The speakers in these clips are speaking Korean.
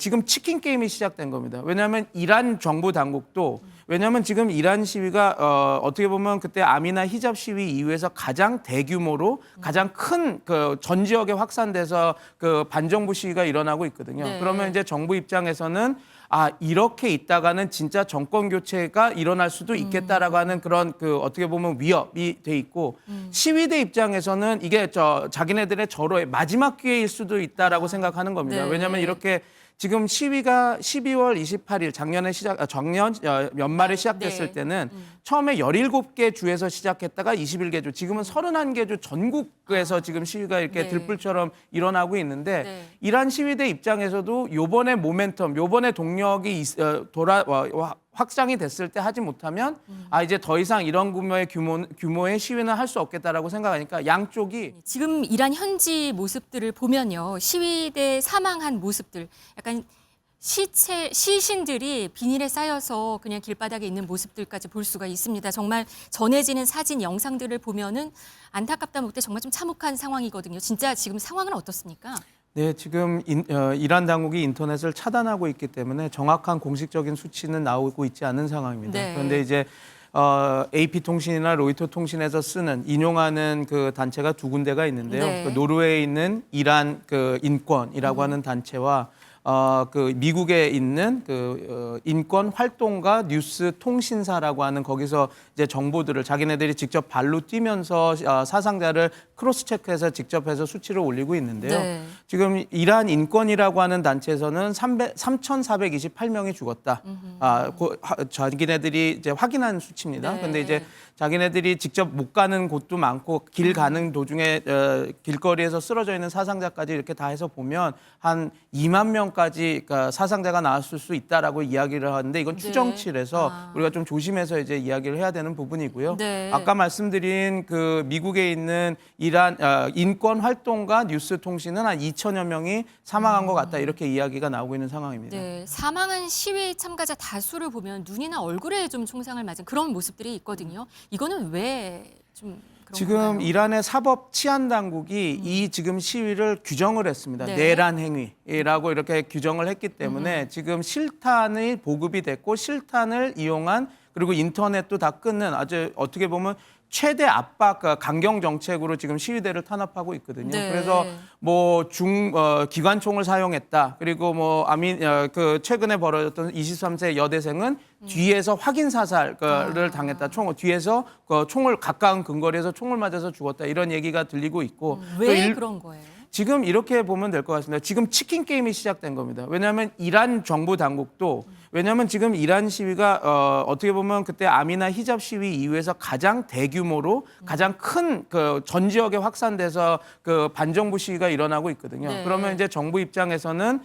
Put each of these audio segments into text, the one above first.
지금 치킨 게임이 시작된 겁니다. 왜냐하면 이란 정부 당국도 왜냐하면 지금 이란 시위가 어떻게 보면 그때 아미나 히잡 시위 이후에서 가장 대규모로 가장 큰 그 전 지역에 확산돼서 그 반정부 시위가 일어나고 있거든요. 네. 그러면 이제 정부 입장에서는 이렇게 있다가는 진짜 정권 교체가 일어날 수도 있겠다라고 하는 그런 그 어떻게 보면 위협이 돼 있고 시위대 입장에서는 이게 자기네들의 절호의 마지막 기회일 수도 있다라고 생각하는 겁니다. 네. 왜냐하면 이렇게 지금 시위가 12월 28일 작년 연말에 시작됐을 네. 때는 처음에 17개 주에서 시작했다가 21개 주, 지금은 31개 주 전국에서 지금 시위가 이렇게 네. 들불처럼 일어나고 있는데 네. 이란 시위대 입장에서도 요번에 모멘텀, 요번에 동력이 확장이 됐을 때 하지 못하면 이제 더 이상 이런 규모의 시위는 할 수 없겠다라고 생각하니까 양쪽이 지금 이란 현지 모습들을 보면요. 시위대 사망한 모습들, 약간 시신들이 비닐에 쌓여서 그냥 길바닥에 있는 모습들까지 볼 수가 있습니다. 정말 전해지는 사진, 영상들을 보면은 안타깝다 못해 정말 좀 참혹한 상황이거든요. 진짜 지금 상황은 어떻습니까? 네, 지금 이란 당국이 인터넷을 차단하고 있기 때문에 정확한 공식적인 수치는 나오고 있지 않은 상황입니다. 네. 그런데 이제 AP통신이나 로이터 통신에서 쓰는 인용하는 그 단체가 두 군데가 있는데요. 네. 그 노르웨이에 있는 이란 그 인권이라고 하는 단체와 그 미국에 있는 그 인권 활동가 뉴스 통신사라고 하는 거기서 이제 정보들을 자기네들이 직접 발로 뛰면서 사상자를 크로스 체크해서 직접 해서 수치를 올리고 있는데요. 네. 지금 이란 인권이라고 하는 단체에서는 3,428명이 죽었다. 자기네들이 이제 확인한 수치입니다. 네. 근데 이제 자기네들이 직접 못 가는 곳도 많고 길 가는 도중에 길거리에서 쓰러져 있는 사상자까지 이렇게 다 해서 보면 한 2만 명까지 그러니까 사상자가 나왔을 수 있다라고 이야기를 하는데 이건 네. 추정치라서 우리가 좀 조심해서 이제 이야기를 해야 되는 부분이고요. 네. 아까 말씀드린 그 미국에 있는 이란 인권 활동가 뉴스 통신은 한 2천여 명이 사망한 것 같다 이렇게 이야기가 나오고 있는 상황입니다. 네, 사망한 시위 참가자 다수를 보면 눈이나 얼굴에 좀 총상을 맞은 그런 모습들이 있거든요. 이거는 왜 좀 그런 지금 건가요? 이란의 사법 치안 당국이 이 지금 시위를 규정을 했습니다. 네. 내란 행위라고 이렇게 규정을 했기 때문에 지금 실탄이 보급이 됐고 실탄을 이용한 그리고 인터넷도 다 끊는 아주 어떻게 보면 최대 압박 강경 정책으로 지금 시위대를 탄압하고 있거든요. 네. 그래서 뭐 기관총을 사용했다. 그리고 뭐 그 최근에 벌어졌던 23세 여대생은 뒤에서 확인 사살을 당했다. 뒤에서 총을 가까운 근거리에서 총을 맞아서 죽었다. 이런 얘기가 들리고 있고 왜 그런 거예요? 지금 이렇게 보면 될 것 같습니다. 지금 치킨 게임이 시작된 겁니다. 왜냐하면 이란 정부 당국도 왜냐하면 지금 이란 시위가 어떻게 보면 그때 아미나 히잡 시위 이후에서 가장 대규모로 가장 큰 그 전 지역에 확산돼서 그 반정부 시위가 일어나고 있거든요. 네. 그러면 이제 정부 입장에서는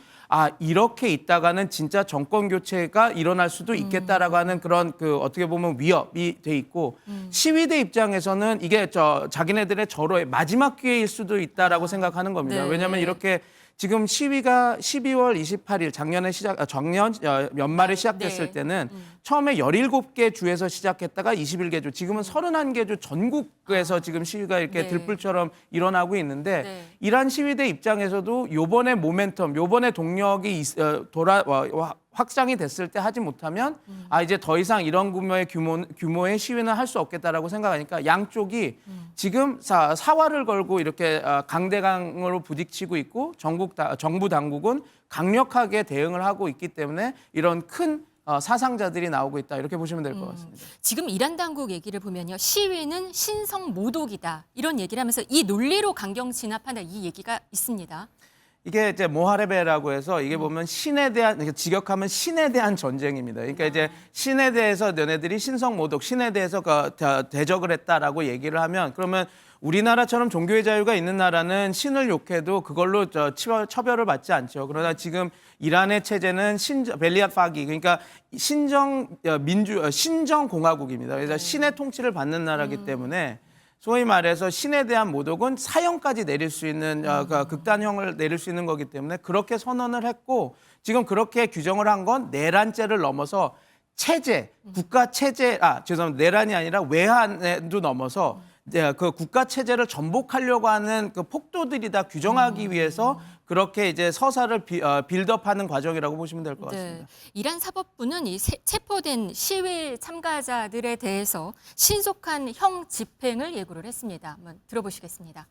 이렇게 있다가는 진짜 정권 교체가 일어날 수도 있겠다라고 하는 그런 그 어떻게 보면 위협이 돼 있고 시위대 입장에서는 이게 자기네들의 절호의 마지막 기회일 수도 있다라고 생각하는 겁니다. 네. 왜냐하면 이렇게 지금 시위가 12월 28일 작년 연말에 시작됐을 네. 때는 처음에 17개 주에서 시작했다가 21개 주, 지금은 31개 주 전국에서 지금 시위가 이렇게 네. 들불처럼 일어나고 있는데 네. 이란 시위대 입장에서도 요번에 모멘텀, 요번에 동력이 확장이 됐을 때 하지 못하면 이제 더 이상 이런 규모의 시위는 할 수 없겠다라고 생각하니까 양쪽이 지금 사활을 걸고 이렇게 강대강으로 부딪히고 있고 정부 당국은 강력하게 대응을 하고 있기 때문에 이런 큰 사상자들이 나오고 있다 이렇게 보시면 될 것 같습니다. 지금 이란 당국 얘기를 보면요. 시위는 신성 모독이다. 이런 얘기를 하면서 이 논리로 강경 진압한다. 이 얘기가 있습니다. 이게 이제 모하레베라고 해서 이게 보면 신에 대한 직역하면 신에 대한 전쟁입니다. 그러니까 이제 신에 대해서 너네들이 신성 모독, 신에 대해서 대적을 했다라고 얘기를 하면 그러면 우리나라처럼 종교의 자유가 있는 나라는 신을 욕해도 그걸로 처벌을 받지 않죠. 그러나 지금 이란의 체제는 벨리앗 파기 그러니까 신정 공화국입니다. 그래서 신의 통치를 받는 나라이기 때문에 소위 말해서 신에 대한 모독은 사형까지 내릴 수 있는 극단형을 내릴 수 있는 거기 때문에 그렇게 선언을 했고 지금 그렇게 규정을 한 건 내란죄를 넘어서 체제, 국가 체제, 죄송합니다. 내란이 아니라 외환에도 넘어서 그 국가 체제를 전복하려고 하는 그 폭도들이다 규정하기 위해서 그렇게 이제 서사를 빌드업하는 과정이라고 보시면 될 것 같습니다. 네. 이란 사법부는 이 체포된 시위 참가자들에 대해서 신속한 형 집행을 예고를 했습니다. 한번 들어보시겠습니다.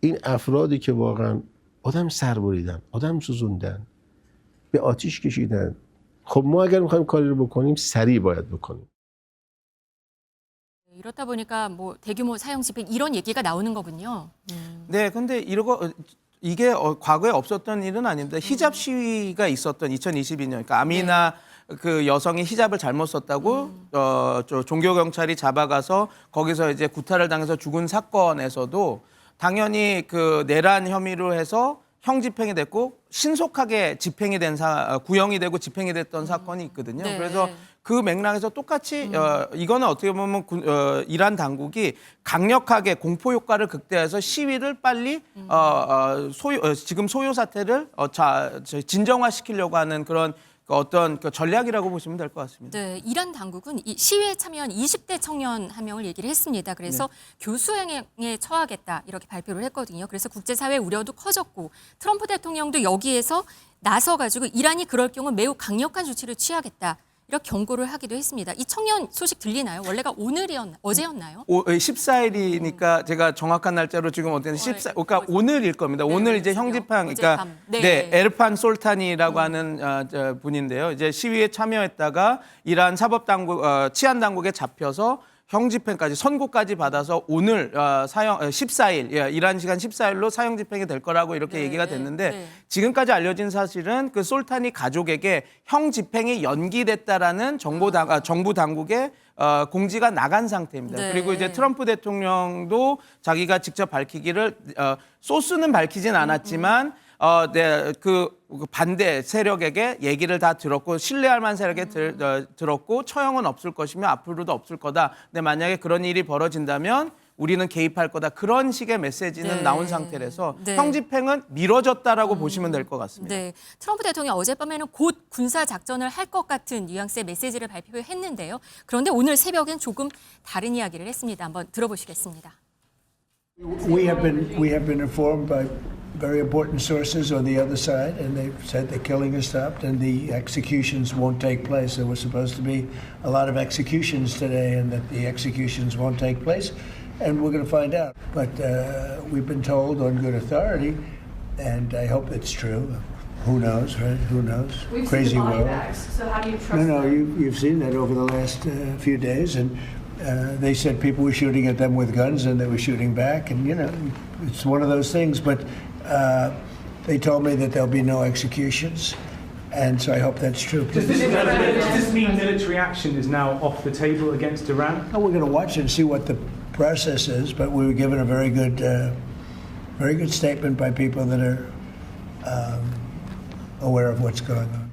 این افرادی که واقعا آدم سر بریدن، آدم سوزوندن، به آتیش کشیدن. خب ما اگر میخوایم کاری رو بکنیم سریع باید بکنیم. 이렇다 보니까 뭐 대규모 사형 집행 이런 얘기가 나오는 거군요. 네, 근데 이게 과거에 없었던 일은 아닌데 히잡 시위가 있었던 2022년, 그러니까 아미나 그 여성이 히잡을 잘못 썼다고 종교 경찰이 잡아가서 거기서 이제 구타를 당해서 죽은 사건에서도 당연히 그 내란 혐의로 해서 형 집행이 됐고 신속하게 집행이 된 구형이 되고 집행이 됐던 사건이 있거든요. 네. 그래서 그 맥락에서 똑같이 이거는 어떻게 보면 이란 당국이 강력하게 공포 효과를 극대화해서 시위를 빨리 지금 소요 사태를 진정화시키려고 하는 그런 어떤 그 전략이라고 보시면 될 것 같습니다. 네, 이란 당국은 이 시위에 참여한 20대 청년 한 명을 얘기를 했습니다. 그래서 교수행위에 처하겠다 이렇게 발표를 했거든요. 그래서 국제사회 우려도 커졌고 트럼프 대통령도 여기에서 나서가지고 이란이 그럴 경우 매우 강력한 조치를 취하겠다. 이렇게 경고를 하기도 했습니다. 이 청년 소식 들리나요? 원래가 어제였나요? 14일이니까 제가 정확한 날짜로 지금 어떤 14, 그러니까 오늘일 겁니다. 네, 오늘 이제 형 집행, 그러니까 어젯밤. 네, 에르판 솔타니라고 하는 분인데요. 이제 시위에 참여했다가 이란 사법 당국, 치안 당국에 잡혀서 형 집행까지 선고까지 받아서 오늘 14일 이란 시간 14일로 사형 집행이 될 거라고 이렇게 얘기가 됐는데 지금까지 알려진 사실은 그 솔타니 가족에게 형 집행이 연기됐다라는 정부 당국의 공지가 나간 상태입니다. 네. 그리고 이제 트럼프 대통령도 자기가 직접 밝히기를 소스는 밝히진 않았지만 그 반대 세력에게 얘기를 다 들었고 신뢰할 만한 세력에 들었고 처형은 없을 것이며 앞으로도 없을 거다. 근데 만약에 그런 일이 벌어진다면 우리는 개입할 거다. 그런 식의 메시지는 나온 상태라서 형 집행은 미뤄졌다라고 보시면 될 것 같습니다. 네, 트럼프 대통령이 어젯밤에는 곧 군사 작전을 할 것 같은 뉘앙스의 메시지를 발표했는데요. 그런데 오늘 새벽엔 조금 다른 이야기를 했습니다. 한번 들어보시겠습니다. We have been informed by very important sources on the other side, and they've said the killing has stopped and the executions won't take place. There were supposed to be a lot of executions today, and that the executions won't take place, and we're going to find out. But we've been told on good authority, and I hope it's true. Who knows, right? Who knows? We've Crazy seen the body world. bags, so how do you trust No, them? you've seen that over the last few days, and they said people were shooting at them with guns, and they were shooting back, and it's one of those things. But they told me that there'll be no executions, and so I hope that's true. Does this mean military action is now off the table against Iran? We're going to watch and see what the process is, but we were given a very good statement by people that are aware of what's going on.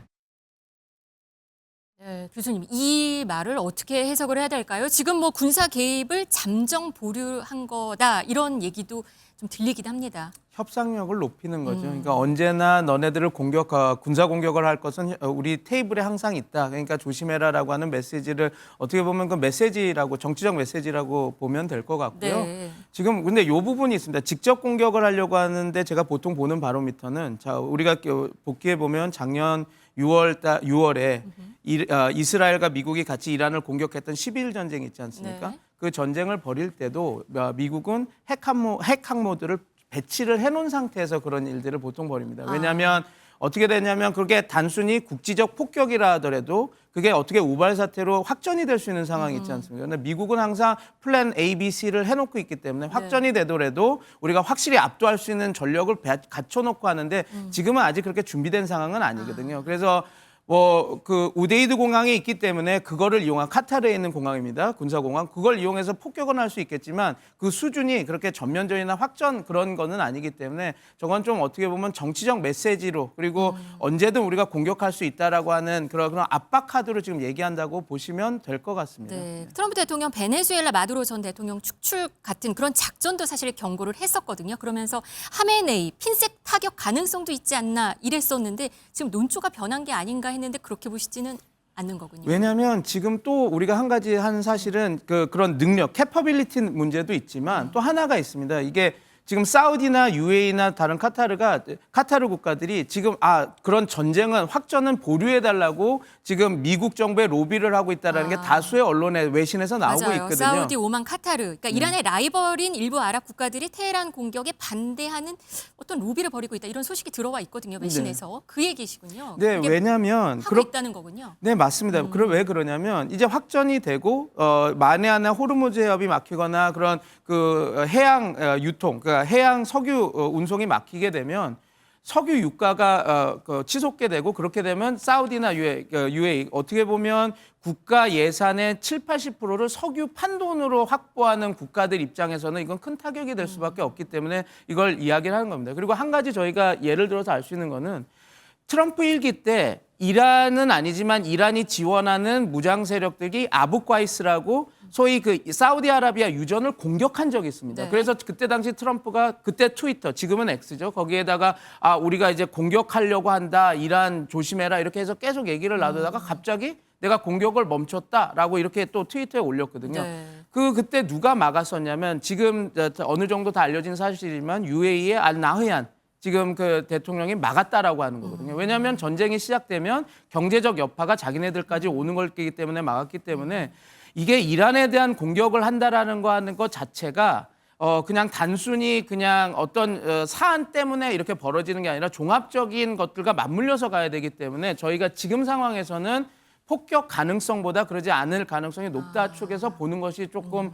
네, 교수님, 이 말을 어떻게 해석을 해야 될까요? 지금 뭐 군사 개입을 잠정 보류한 거다 이런 얘기도 좀 들리긴 합니다. 협상력을 높이는 거죠. 그러니까 언제나 너네들을 군사 공격을 할 것은 우리 테이블에 항상 있다. 그러니까 조심해라라고 하는 메시지를 어떻게 보면 그 메시지라고 정치적 메시지라고 보면 될 것 같고요. 네. 지금 근데 이 부분이 있습니다. 직접 공격을 하려고 하는데 제가 보통 보는 바로미터는 자 우리가 복귀해 보면 작년 6월에 이스라엘과 미국이 같이 이란을 공격했던 12일 전쟁 있지 않습니까? 네. 그 전쟁을 벌일 때도 미국은 핵 항모들을 배치를 해놓은 상태에서 그런 일들을 보통 벌입니다. 왜냐하면 어떻게 되냐면 그게 단순히 국지적 폭격이라 하더라도 그게 어떻게 우발 사태로 확전이 될 수 있는 상황이 있지 않습니까? 근데 미국은 항상 플랜 A, B, C를 해놓고 있기 때문에 확전이 되더라도 우리가 확실히 압도할 수 있는 전력을 갖춰놓고 하는데 지금은 아직 그렇게 준비된 상황은 아니거든요. 그래서 그 우데이드 공항이 있기 때문에 그거를 이용한 카타르에 있는 공항입니다. 군사공항. 그걸 이용해서 폭격은 할 수 있겠지만 그 수준이 그렇게 전면전이나 확전 그런 거는 아니기 때문에 저건 좀 어떻게 보면 정치적 메시지로 그리고 언제든 우리가 공격할 수 있다라고 하는 그런 압박 카드로 지금 얘기한다고 보시면 될 것 같습니다. 네, 트럼프 대통령 베네수엘라 마두로 전 대통령 축출 같은 그런 작전도 사실 경고를 했었거든요. 그러면서 하메네이 핀셋 타격 가능성도 있지 않나 이랬었는데 지금 논조가 변한 게 아닌가 했는데 그렇게 보시지는 않는 거군요. 왜냐하면 지금 또 우리가 한 가지 한 사실은 그런 능력, 캐퍼빌리티 문제도 있지만 또 하나가 있습니다. 이게 지금 사우디나 UAE나 다른 카타르 국가들이 지금 그런 전쟁은 확전은 보류해달라고 지금 미국 정부에 로비를 하고 있다라는 게 다수의 언론의 외신에서 나오고 맞아요. 있거든요. 사우디, 오만, 카타르. 그러니까 이란의 라이벌인 일부 아랍 국가들이 테헤란 공격에 반대하는 어떤 로비를 벌이고 있다. 이런 소식이 들어와 있거든요. 외신에서. 그 얘기시군요. 네, 그게 왜냐하면 하고 있다는 거군요. 네, 맞습니다. 왜 그러냐면 이제 확전이 되고 만에 하나 호르무즈 해협이 막히거나 그런 그 해양 유통, 그러니까 해양 석유 운송이 막히게 되면 석유 유가가 치솟게 되고 그렇게 되면 사우디나 UAE 어떻게 보면 국가 예산의 7, 80%를 석유 판돈으로 확보하는 국가들 입장에서는 이건 큰 타격이 될 수밖에 없기 때문에 이걸 이야기를 하는 겁니다. 그리고 한 가지 저희가 예를 들어서 알 수 있는 거는 트럼프 일기 때 이란은 아니지만 이란이 지원하는 무장 세력들이 아부과이스라고 소위 그 사우디아라비아 유전을 공격한 적이 있습니다. 네. 그래서 그때 당시 트럼프가 그때 트위터, 지금은 X죠. 거기에다가 우리가 이제 공격하려고 한다. 이란 조심해라. 이렇게 해서 계속 얘기를 놔두다가 갑자기 내가 공격을 멈췄다라고 이렇게 또 트위터에 올렸거든요. 네. 그때 누가 막았었냐면 지금 어느 정도 다 알려진 사실이지만 UAE의 알 나흐얀 지금 그 대통령이 막았다라고 하는 거거든요. 왜냐하면 전쟁이 시작되면 경제적 여파가 자기네들까지 오는 거기 때문에 막았기 때문에 이게 이란에 대한 공격을 한다라는 거 하는 것 자체가 그냥 단순히 그냥 어떤 사안 때문에 이렇게 벌어지는 게 아니라 종합적인 것들과 맞물려서 가야 되기 때문에 저희가 지금 상황에서는 폭격 가능성보다 그러지 않을 가능성이 높다 축에서 보는 것이 조금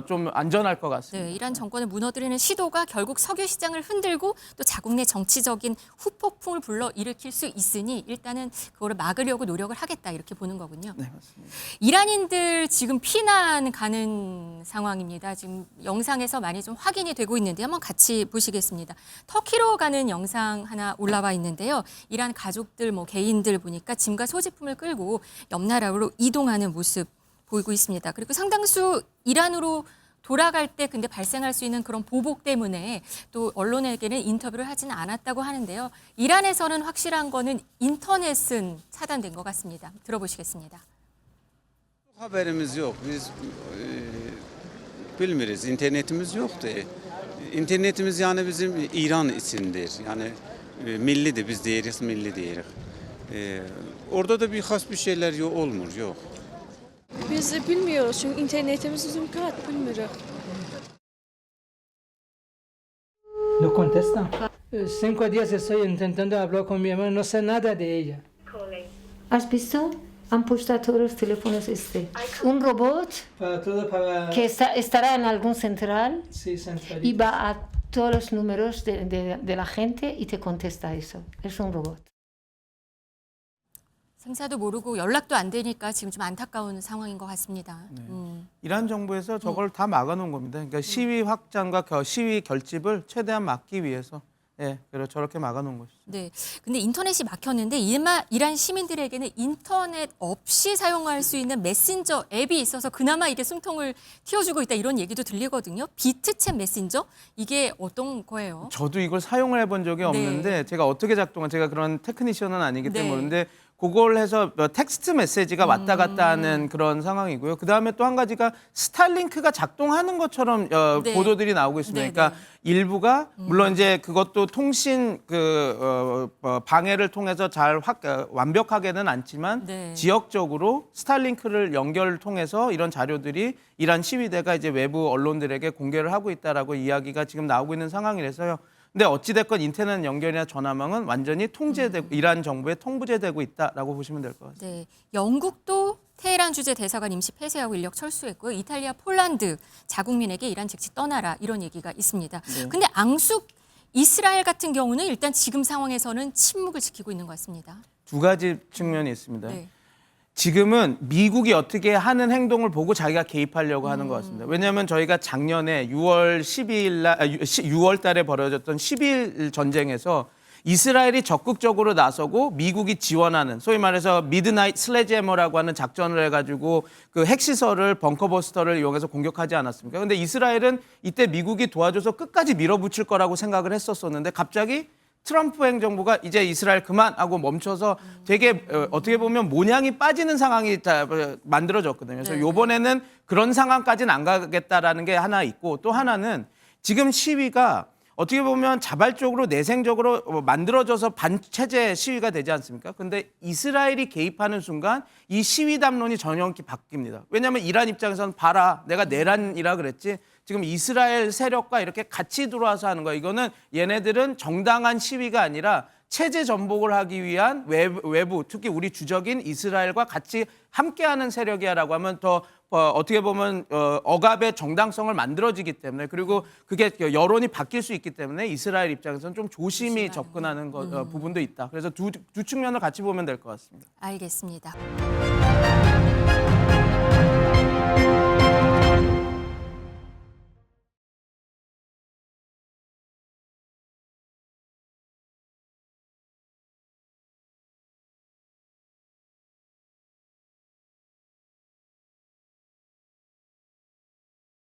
좀 안전할 것 같습니다. 네, 이란 정권을 무너뜨리는 시도가 결국 석유 시장을 흔들고 또 자국 내 정치적인 후폭풍을 불러일으킬 수 있으니 일단은 그거를 막으려고 노력을 하겠다 이렇게 보는 거군요. 네, 맞습니다. 이란인들 지금 피난 가는 상황입니다. 지금 영상에서 많이 좀 확인이 되고 있는데 한번 같이 보시겠습니다. 터키로 가는 영상 하나 올라와 있는데요. 이란 가족들, 개인들 보니까 짐과 소지품을 끌고 옆 나라로 이동하는 모습 보이고 있습니다. 그리고 상당수 이란으로 돌아갈 때 근데 발생할 수 있는 그런 보복 때문에 또 언론에게는 인터뷰를 하지는 않았다고 하는데요. 이란에서는 확실한 거는 인터넷은 차단된 것 같습니다. 들어보시겠습니다. Haberimiz yok. Biz bilmiyoruz. İnternetimiz yoktu. İnternetimiz yani bizim İran içindir. Yani millidir. Biz diyeriz milli diyeriz. Orada da bir şeyler yok olmuyor. Yok. Biz bilmiyoruz çünkü internetimiz uzun kat bilmiyoruz. No contestan. 5 días estoy intentando hablar con mi hermano, no sé nada de ella. ¿Has visto? Han puesto a todos los teléfonos un robot Para que estará en algún central sí, y centralita. va a todos los números de la gente y te contesta eso. Es un robot. 생사도 모르고 연락도 안 되니까 지금 좀 안타까운 상황인 것 같습니다. 이란 정부에서 저걸 다 막아놓은 겁니다. 그러니까 시위 확장과 시위 결집을 최대한 막기 위해서 그래서 저렇게 막아놓은 것이죠. 네. 근데 인터넷이 막혔는데 이란 시민들에게는 인터넷 없이 사용할 수 있는 메신저 앱이 있어서 그나마 이게 숨통을 틔워주고 있다 이런 얘기도 들리거든요. 비트챗 메신저 이게 어떤 거예요? 저도 이걸 사용을 해본 적이 없는데 제가 어떻게 제가 그런 테크니션은 아니기 때문에 네. 모르는데 그걸 해서 텍스트 메시지가 왔다 갔다 하는 그런 상황이고요. 그다음에 또 한 가지가 스타링크가 작동하는 것처럼 네. 보도들이 나오고 있습니다. 네, 그러니까 일부가 물론 이제 그것도 통신 방해를 통해서 잘 완벽하게는 않지만 네. 지역적으로 스타링크를 연결을 통해서 이런 자료들이 이란 시위대가 이제 외부 언론들에게 공개를 하고 있다라고 이야기가 지금 나오고 있는 상황이라서요. 근데 어찌됐건 인터넷 연결이나 전화망은 완전히 통제되고 이란 정부에 통제되고 있다라고 보시면 될 것 같습니다. 네, 영국도 테헤란 주재 대사관 임시 폐쇄하고 인력 철수했고요. 이탈리아, 폴란드 자국민에게 이란 즉시 떠나라 이런 얘기가 있습니다. 근데 앙숙 이스라엘 같은 경우는 일단 지금 상황에서는 침묵을 지키고 있는 것 같습니다. 두 가지 측면이 있습니다. 네. 지금은 미국이 어떻게 하는 행동을 보고 자기가 개입하려고 하는 것 같습니다. 왜냐하면 저희가 작년에 6월 달에 벌어졌던 12일 전쟁에서 이스라엘이 적극적으로 나서고 미국이 지원하는 소위 말해서 미드나잇 슬래지해머라고 하는 작전을 해가지고 그 핵시설을 벙커버스터를 이용해서 공격하지 않았습니까? 근데 이스라엘은 이때 미국이 도와줘서 끝까지 밀어붙일 거라고 생각을 했었었는데 갑자기 트럼프 행정부가 이제 이스라엘 그만하고 멈춰서 되게 어떻게 보면 모양이 빠지는 상황이 만들어졌거든요. 그래서 네. 이번에는 그런 상황까지는 안 가겠다라는 게 하나 있고 또 하나는 지금 시위가 어떻게 보면 자발적으로 내생적으로 만들어져서 반체제 시위가 되지 않습니까? 근데 이스라엘이 개입하는 순간 이 시위 담론이 전형기 바뀝니다. 왜냐하면 이란 입장에서는 봐라, 내가 내란이라 그랬지. 지금 이스라엘 세력과 이렇게 같이 들어와서 하는 거야. 이거는 얘네들은 정당한 시위가 아니라 체제 전복을 하기 위한 외부, 특히 우리 주적인 이스라엘과 같이 함께하는 세력이야라고 하면 더 어떻게 보면 억압의 정당성을 만들어지기 때문에 그리고 그게 여론이 바뀔 수 있기 때문에 이스라엘 입장에서는 좀 조심히 접근하는 부분도 있다. 그래서 두 측면을 같이 보면 될 것 같습니다. 알겠습니다.